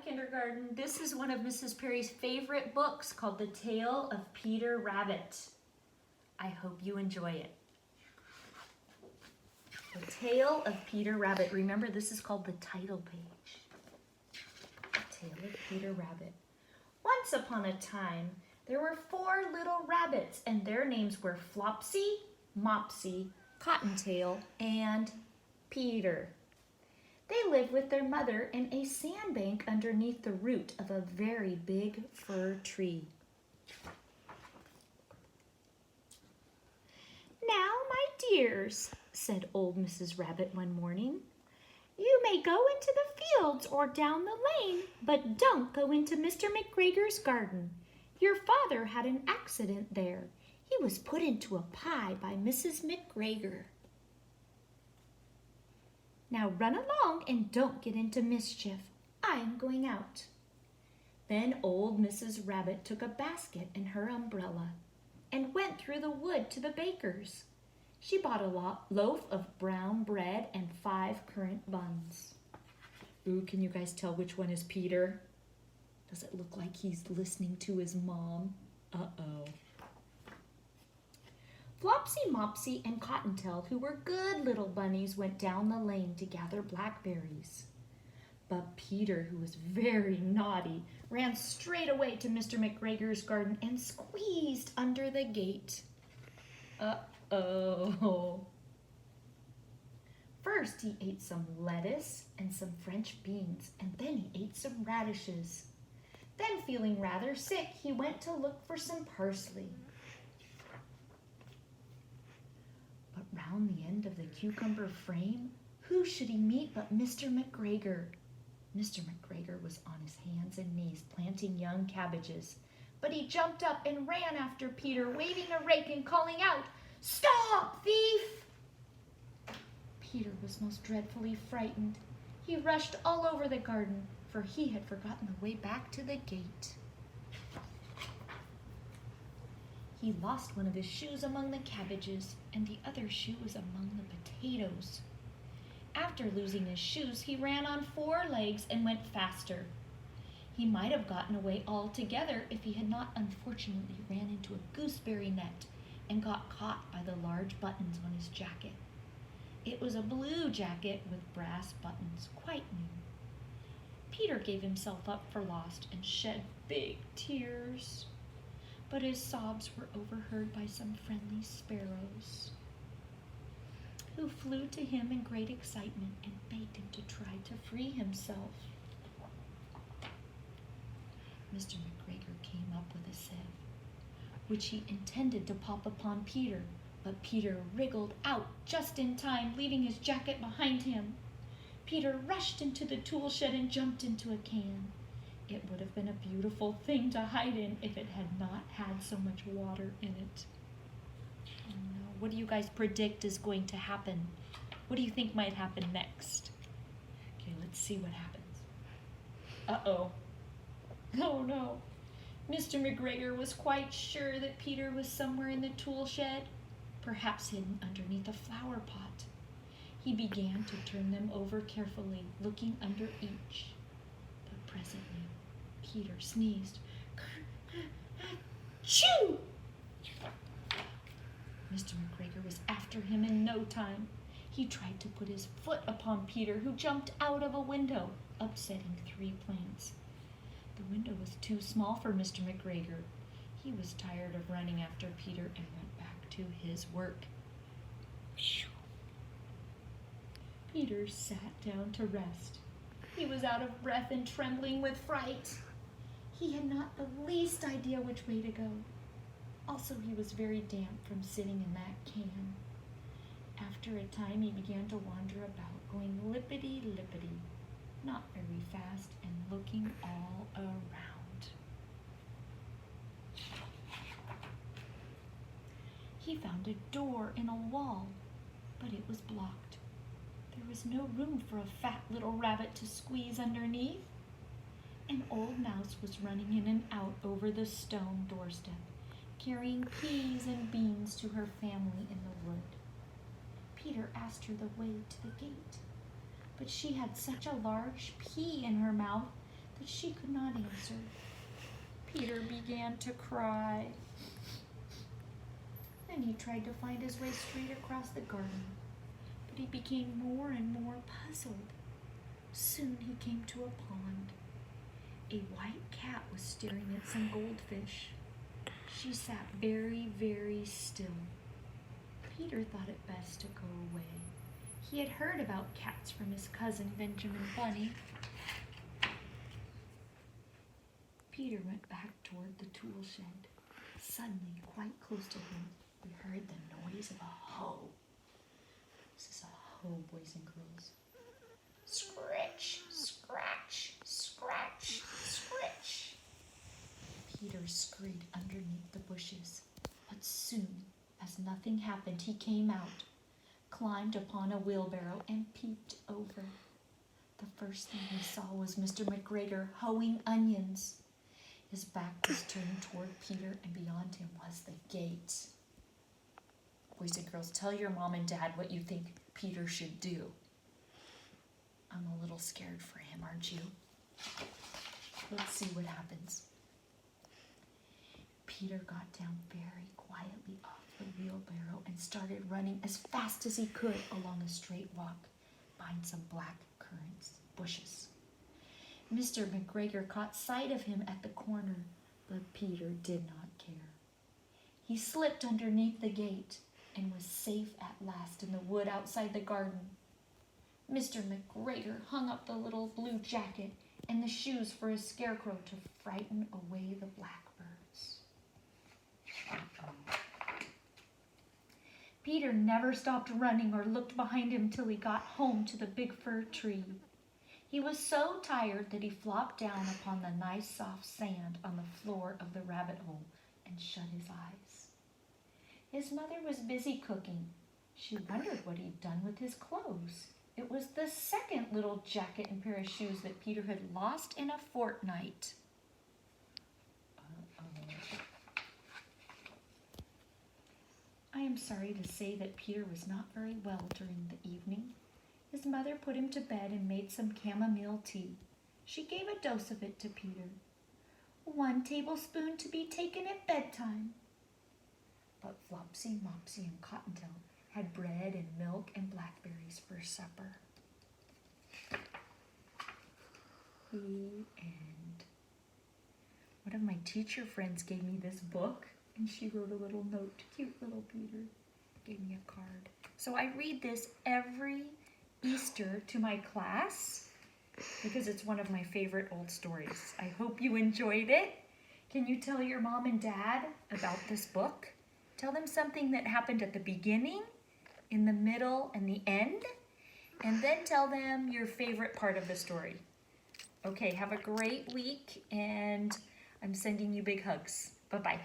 kindergarten. This is one of Mrs. Perry's favorite books called The Tale of Peter Rabbit. I hope you enjoy it. The Tale of Peter Rabbit. Remember, this is called the title page. The Tale of Peter Rabbit. Once upon a time, there were 4 little rabbits, and their names were Flopsy, Mopsy, Cottontail, and Peter. They lived with their mother in a sandbank underneath the root of a very big fir tree. "Now, my dears," said old Mrs. Rabbit one morning, "you may go into the fields or down the lane, but don't go into Mr. McGregor's garden. Your father had an accident there. He was put into a pie by Mrs. McGregor. Now run along and don't get into mischief. I am going out." Then old Mrs. Rabbit took a basket and her umbrella and went through the wood to the baker's. She bought a loaf of brown bread and 5 currant buns. Ooh, can you guys tell which one is Peter? Does it look like he's listening to his mom? Uh-oh. Flopsy, Mopsy, and Cottontail, who were good little bunnies, went down the lane to gather blackberries. But Peter, who was very naughty, ran straight away to Mr. McGregor's garden and squeezed under the gate. Uh-oh. First, he ate some lettuce and some French beans, and then he ate some radishes. Then, feeling rather sick, he went to look for some parsley. But round the end of the cucumber frame, who should he meet but Mr. McGregor? Mr. McGregor was on his hands and knees planting young cabbages, but he jumped up and ran after Peter, waving a rake and calling out, "Stop, thief!" Peter was most dreadfully frightened. He rushed all over the garden, for he had forgotten the way back to the gate. He lost one of his shoes among the cabbages, and the other shoe was among the potatoes. After losing his shoes, he ran on 4 legs and went faster. He might have gotten away altogether if he had not unfortunately ran into a gooseberry net and got caught by the large buttons on his jacket. It was a blue jacket with brass buttons, quite new. Peter gave himself up for lost and shed big tears. But his sobs were overheard by some friendly sparrows, who flew to him in great excitement and begged him to try to free himself. Mr. McGregor came up with a sieve, which he intended to pop upon Peter, but Peter wriggled out just in time, leaving his jacket behind him. Peter rushed into the tool shed and jumped into a can. It would have been a beautiful thing to hide in if it had not had so much water in it. Oh no, what do you guys predict is going to happen? What do you think might happen next? Okay, let's see what happens. Uh-oh. Oh no. Mr. McGregor was quite sure that Peter was somewhere in the tool shed, perhaps hidden underneath a flower pot. He began to turn them over carefully, looking under each. But presently, Peter sneezed. Achoo! Mr. McGregor was after him in no time. He tried to put his foot upon Peter, who jumped out of a window, upsetting 3 plants. The window was too small for Mr. McGregor. He was tired of running after Peter and went back to his work. Peter sat down to rest. He was out of breath and trembling with fright. He had not the least idea which way to go. Also, he was very damp from sitting in that can. After a time, he began to wander about, going lippity-lippity, not very fast, and looking all around. He found a door in a wall, but it was blocked. There was no room for a fat little rabbit to squeeze underneath. An old mouse was running in and out over the stone doorstep, carrying peas and beans to her family in the wood. Peter asked her the way to the gate, but she had such a large pea in her mouth that she could not answer. Peter began to cry. Then he tried to find his way straight across the garden, but he became more and more puzzled. Soon he came to a pond. A white cat was staring at some goldfish. She sat very, very still. Peter thought it best to go away. He had heard about cats from his cousin Benjamin Bunny. Peter went back toward the tool shed. Suddenly, quite close to him, we heard the noise of a hoe. This is a hoe, boys and girls. Scritch, scratch, scratch, scritch. Peter scurried underneath the bushes, but soon, as nothing happened, he came out, climbed upon a wheelbarrow, and peeped over. The first thing he saw was Mr. McGregor hoeing onions. His back was turned toward Peter, and beyond him was the gate. Boys and girls, tell your mom and dad what you think Peter should do. I'm a little scared for him, aren't you? Let's see what happens. Peter got down very quietly off the wheelbarrow and started running as fast as he could along a straight walk behind some black currants bushes. Mr. McGregor caught sight of him at the corner, but Peter did not care. He slipped underneath the gate and was safe at last in the wood outside the garden. Mr. McGregor hung up the little blue jacket and the shoes for a scarecrow to frighten away the blackbirds. Peter never stopped running or looked behind him till he got home to the big fir tree. He was so tired that he flopped down upon the nice soft sand on the floor of the rabbit hole and shut his eyes. His mother was busy cooking. She wondered what he'd done with his clothes. It was the second little jacket and pair of shoes that Peter had lost in a fortnight. I am sorry to say that Peter was not very well during the evening. His mother put him to bed and made some chamomile tea. She gave a dose of it to Peter. 1 tablespoon to be taken at bedtime. But Flopsy, Mopsy, and Cottontail had bread and milk and blackberries for supper. And one of my teacher friends gave me this book, and she wrote a little note. Cute little Peter. Gave me a card. So I read this every Easter to my class because it's one of my favorite old stories. I hope you enjoyed it. Can you tell your mom and dad about this book? Tell them something that happened at the beginning, in the middle, and the end, and then tell them your favorite part of the story. Okay, have a great week, and I'm sending you big hugs. Bye-bye.